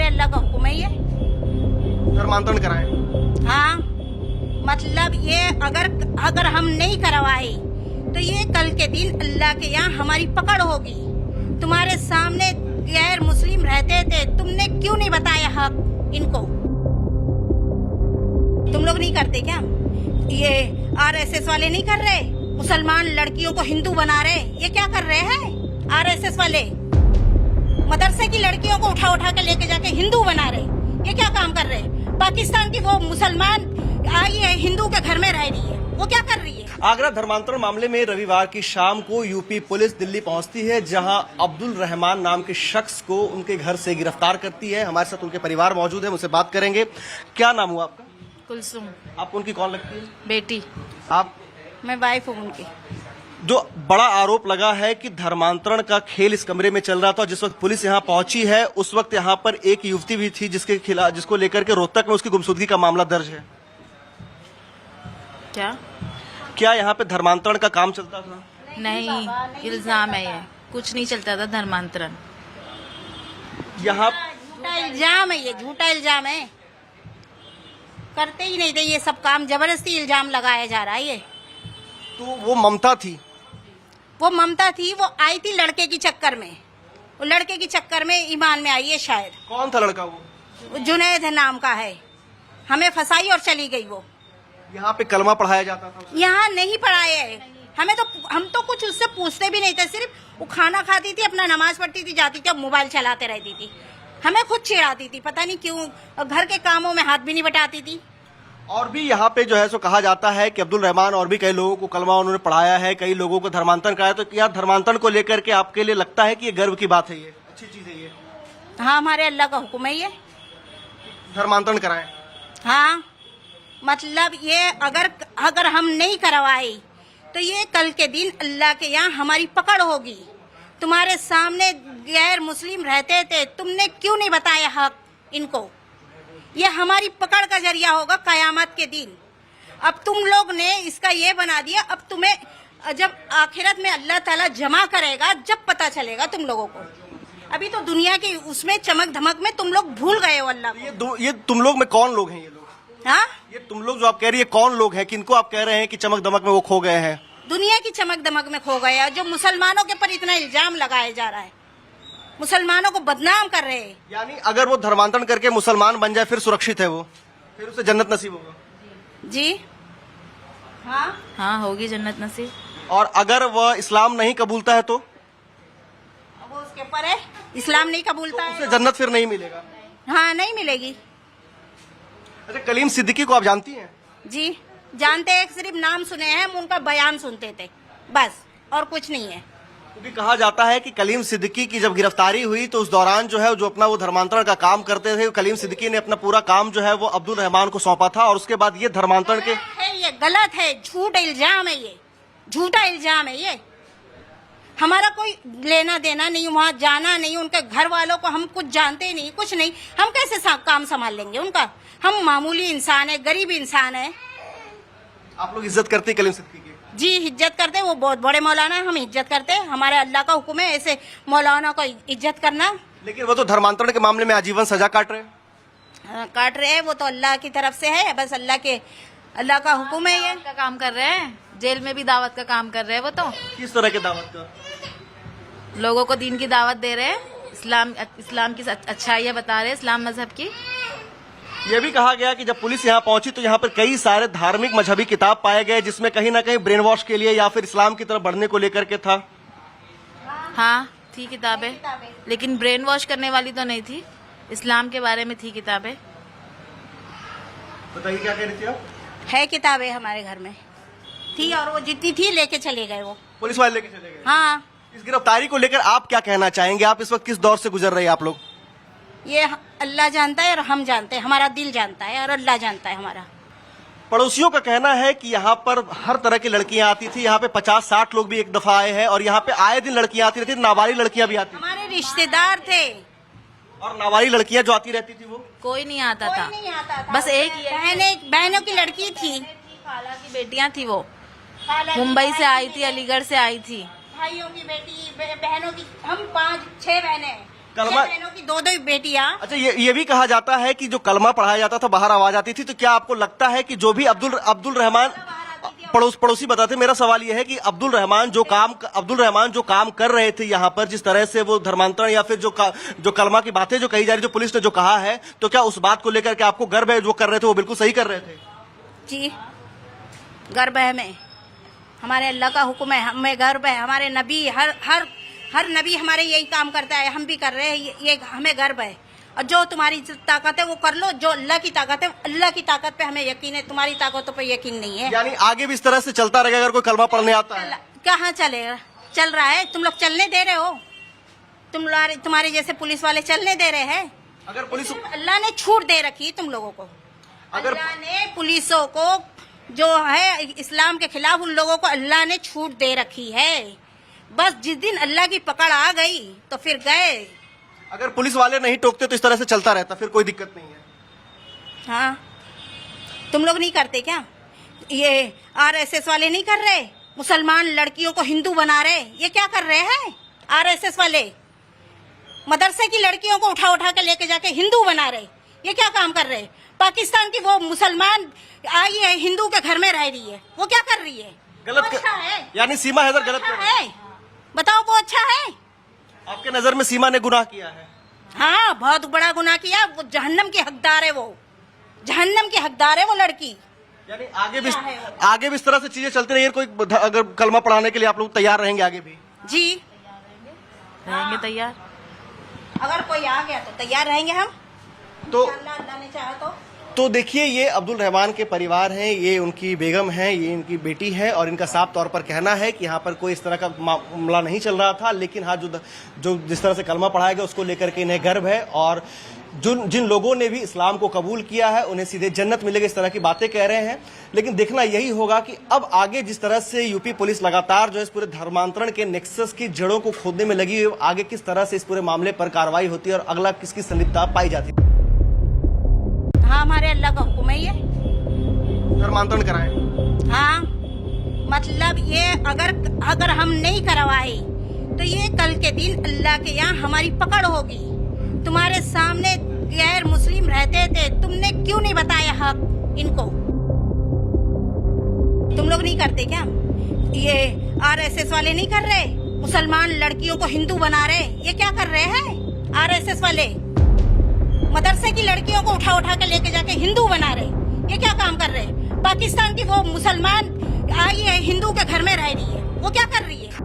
अल्लाह का हुक्म है ये। धर्मांतरण कराएं। हाँ, मतलब ये अगर हम नहीं करवाए तो ये कल के दिन अल्लाह के यहाँ हमारी पकड़ होगी। तुम्हारे सामने गैर मुस्लिम रहते थे, तुमने क्यों नहीं बताया हक इनको? तुम लोग नहीं करते क्या? ये आरएसएस वाले नहीं कर रहे? मुसलमान लड़कियों को हिंदू बना रहे, ये क्या कर रहे हैं आरएसएस वाले? मदरसे की लड़कियों को उठा उठा के लेके जाके हिंदू बना रहे, ये क्या काम कर रहे हैं? पाकिस्तान की वो मुसलमान आई है, हिंदू के घर में रह रही है, वो क्या कर रही है? आगरा धर्मांतरण मामले में रविवार की शाम को यूपी पुलिस दिल्ली पहुंचती है, जहां अब्दुल रहमान नाम के शख्स को उनके घर से गिरफ्तार करती है। हमारे साथ उनके परिवार मौजूद है, उनसे बात करेंगे। क्या नाम हुआ आपका? कुलसुम। आप उनकी कौन लगती है? बेटी। आप? मैं वाइफ हूँ उनकी। जो बड़ा आरोप लगा है कि धर्मांतरण का खेल इस कमरे में चल रहा था, जिस वक्त पुलिस यहां पहुंची है उस वक्त यहां पर एक युवती भी थी जिसको लेकर के रोहतक में उसकी गुमशुदगी का मामला दर्ज है। क्या यहाँ पे धर्मांतरण का काम चलता था? नहीं, इल्जाम है ये, कुछ नहीं चलता था धर्मांतरण। यहाँ झूठा इल्जाम है, ये झूठा इल्जाम है। करते ही नहीं थे ये सब काम, जबरदस्ती इल्जाम लगाया जा रहा है ये। तो वो ममता थी, वो आई थी लड़के की चक्कर में, वो लड़के की चक्कर में ईमान में आई है शायद। कौन था लड़का? वो जुनैद नाम का है, हमें फंसाई और चली गई। वो यहाँ पे कलमा पढ़ाया जाता था? यहाँ नहीं पढ़ाए है, हम तो कुछ उससे पूछते भी नहीं थे, सिर्फ वो खाना खाती थी, अपना नमाज पढ़ती थी, जाती थी, अब मोबाइल चलाते रहती थी। हमें खुद चिढ़ाती थी, पता नहीं क्यों, घर के कामों में हाथ भी नहीं बटाती थी। और भी यहाँ पे जो है सो कहा जाता है कि अब्दुल रहमान और भी कई लोगों को कलमा उन्होंने पढ़ाया है, कई लोगों को धर्मांतरण कराया। तो क्या धर्मांतरण को लेकर के आपके लिए लगता है कि ये गर्व की बात है, ये अच्छी चीज है ये? हाँ, हमारे अल्लाह का हुक्म है ये, धर्मांतरण कराएं। हाँ, मतलब ये अगर हम नहीं करवाए तो ये कल के दिन अल्लाह के यहाँ हमारी पकड़ होगी। तुम्हारे सामने गैर मुस्लिम रहते थे, तुमने क्यों नहीं बताया हक इनको? ये हमारी पकड़ का जरिया होगा कयामत के दिन। अब तुम लोग ने इसका ये बना दिया, अब तुम्हें जब आखिरत में अल्लाह ताला जमा करेगा जब पता चलेगा तुम लोगों को। अभी तो दुनिया की उसमें चमक धमक में तुम लोग भूल गए हो अल्लाह को। ये तुम लोग में कौन लोग हैं ये लोग? हाँ, ये तुम लोग जो आप कह रही है कौन लोग हैं, किनको आप कह रहे हैं कि चमक दमक में वो खो गए हैं? दुनिया की चमक दमक में खो गए हैं, जो मुसलमानों के पर इतना इल्जाम लगाया जा रहा है, मुसलमानों को बदनाम कर रहे हैं। यानी अगर वो धर्मांतरण करके मुसलमान बन जाए फिर सुरक्षित है वो, फिर उसे जन्नत नसीब होगा? जी हाँ, हाँ, होगी जन्नत नसीब। और अगर वह इस्लाम नहीं कबूलता है तो? वो उसके ऊपर है, इस्लाम नहीं कबूलता तो है, उसे जन्नत फिर नहीं मिलेगा? हाँ, नहीं मिलेगी। अच्छा, कलीम सिद्दीकी को आप जानती हैं? जी जानते हैं, सिर्फ नाम सुने हैं, हम उनका बयान सुनते थे बस, और कुछ नहीं है। क्योंकि कहा जाता है कि कलीम सिद्दीकी की जब गिरफ्तारी हुई तो उस दौरान जो है जो अपना वो धर्मांतरण का काम करते थे, कलीम सिद्दीकी ने अपना पूरा काम जो है वो अब्दुल रहमान को सौंपा था, और उसके बाद ये धर्मांतरण के ये गलत है, झूठ इल्जाम है, ये झूठा इल्जाम है। ये हमारा कोई लेना देना नहीं, वहाँ जाना नहीं, उनके घर वालों को हम कुछ जानते नहीं, कुछ नहीं, हम कैसे काम संभाल लेंगे उनका? हम मामूली इंसान है, गरीब इंसान है। आप लोग इज्जत करते हैं कलीम सिद्दीकी की? जी इज्जत करते, वो बहुत बड़े मौलाना है, हम इज्जत करते हैं, हमारे अल्लाह का हुक्म है ऐसे मौलाना को इज्जत करना। लेकिन वो तो धर्मांतरण के मामले में आजीवन सजा काट रहे हैं। काट रहे हैं, वो तो अल्लाह की तरफ से है, बस अल्लाह का हुक्म है। ये का काम कर रहे हैं, जेल में भी दावत का काम कर रहे हैं वो तो। किस तरह के दावत का? लोगों को दीन की दावत दे रहे हैं, इस्लाम की अच्छाइयाँ बता रहे हैं, इस्लाम मजहब की। यह भी कहा गया कि जब पुलिस यहाँ पहुंची तो यहाँ पर कई सारे धार्मिक मजहबी किताब पाए गए, जिसमें कहीं ना कहीं ब्रेन वॉश के लिए या फिर इस्लाम की तरफ बढ़ने को लेकर के था। हाँ, थी किताबें, लेकिन ब्रेन वॉश करने वाली तो नहीं थी, इस्लाम के बारे में थी किताबें। बताइए क्या कह रही थी आप? है किताबें हमारे घर में थी, और वो जितनी थी लेके चले गए, वो पुलिस वाले लेके चले गए। हाँ। इस गिरफ्तारी को लेकर आप क्या कहना चाहेंगे? आप इस वक्त किस दौर से गुजर रहे हैं आप लोग? ये अल्लाह जानता है और हम जानते हैं, हमारा दिल जानता है और अल्लाह जानता है हमारा। पड़ोसियों का कहना है कि यहाँ पर हर तरह की लड़कियां आती थी, यहाँ पे 50-60 लोग भी एक दफा आए हैं, और यहाँ पे आए दिन लड़कियां आती रहती थी, नाबालिग लड़कियां भी आती थी। हमारे रिश्तेदार थे, और नाबालिग लड़कियां जो आती रहती थी वो कोई नहीं आता था, नहीं आता था। बस एक ही बहनों की लड़की थी, खाला की बेटियां थी, वो मुंबई से आई थी, अलीगढ़ से आई थी। भाइयों की बेटी, बहनों की, हम 5-6 बहनें हैं, कलमा बहनों की दो दो बेटियां। अच्छा, ये भी कहा जाता है कि जो कलमा पढ़ाया जाता था बाहर आवाज आती थी, तो क्या आपको लगता है कि जो भी अब्दुल रहमान पड़ोसी बताते, मेरा सवाल यह है कि अब्दुल रहमान जो काम कर रहे थे यहाँ पर, जिस तरह से वो धर्मांतरण या फिर जो कलमा की बातें जो कही जा रही, जो पुलिस ने जो कहा है, तो क्या उस बात को लेकर के आपको गर्व है? जो कर रहे थे वो बिल्कुल सही कर रहे थे? जी गर्व है हमें, हमारे अल्लाह का हुक्म है, हमें गर्व है। हमारे नबी हर नबी हमारे यही काम करता है, हम भी कर रहे हैं, ये हमें गर्व है। और जो तुम्हारी ताकत है वो कर लो, जो अल्लाह की ताकत है, अल्लाह की ताकत पे हमें यकीन है, तुम्हारी ताकतों पे यकीन नहीं है। यानी आगे भी इस तरह से चलता रहेगा अगर कोई कलमा पढ़ने आता है? कहाँ चलेगा? चल रहा है, तुम लोग चलने दे रहे हो, तुम्हारे जैसे पुलिस वाले चलने दे रहे हैं। अगर पुलिस, अल्लाह ने छूट दे रखी तुम लोगों को, अल्लाह ने पुलिसों को जो है इस्लाम के खिलाफ, उन लोगों को अल्लाह ने छूट दे रखी है। बस जिस दिन अल्लाह की पकड़ आ गई तो फिर गए। अगर पुलिस वाले नहीं टोकते तो इस तरह से चलता रहता, फिर कोई दिक्कत नहीं है? हाँ, तुम लोग नहीं करते क्या? ये आरएसएस वाले नहीं कर रहे? मुसलमान लड़कियों को हिंदू बना रहे, ये क्या कर रहे हैं आरएसएस वाले? मदरसे की लड़कियों को उठा उठा के लेके जाके हिंदू बना रहे, ये क्या काम कर रहे? पाकिस्तान की वो मुसलमान आई है, हिंदू के घर में रह रही है, वो क्या कर रही है? गलत अच्छा है, यानी सीमा हैदर गलत कर रही है? बताओ वो अच्छा है? आपके नजर में सीमा ने गुनाह किया है? हाँ, बहुत बड़ा गुनाह किया। वो जहन्नम की हकदार है, वो जहन्नम की हकदार है वो लड़की। यानी आगे भी इस तरह से चीजें चलती रहेंगी? कोई अगर कलमा पढ़ाने के लिए आप लोग तैयार रहेंगे आगे भी? जी रहेंगे तैयार। अगर कोई आ गया तो तैयार रहेंगे हम, तो अल्लाह ने चाहा तो देखिए, ये अब्दुल रहमान के परिवार हैं, ये उनकी बेगम है, ये इनकी बेटी है, और इनका साफ तौर पर कहना है कि यहाँ पर कोई इस तरह का मामला नहीं चल रहा था। लेकिन हाँ, जो जिस तरह से कलमा पढ़ाया गया उसको लेकर के इन्हें गर्व है, और जिन लोगों ने भी इस्लाम को कबूल किया है उन्हें सीधे जन्नत मिलेगी, इस तरह की बातें कह रहे हैं। लेकिन देखना यही होगा कि अब आगे जिस तरह से यूपी पुलिस लगातार जो है इस पूरे धर्मांतरण के नेक्सस की जड़ों को खोदने में लगी है, आगे किस तरह से इस पूरे मामले पर कार्रवाई होती है और अगला किसकी संलिप्तता पाई जाती है। हाँ, हमारे अल्लाह का हुक्म है ये धर्मांतरण कराएं। हाँ, मतलब ये अगर हम नहीं करवाए तो ये कल के दिन अल्लाह के यहाँ हमारी पकड़ होगी। तुम्हारे सामने गैर मुस्लिम रहते थे, तुमने क्यों नहीं बताया हक इनको? तुम लोग नहीं करते क्या? ये आरएसएस वाले नहीं कर रहे? मुसलमान लड़कियों को हिंदू बना रहे, ये क्या कर रहे हैं आरएसएस वाले? मदरसे की लड़कियों को उठा उठा के लेके जाके हिंदू बना रहे, ये क्या काम कर रहे? पाकिस्तान की वो मुसलमान आई है, हिंदू के घर में रह रही है, वो क्या कर रही है?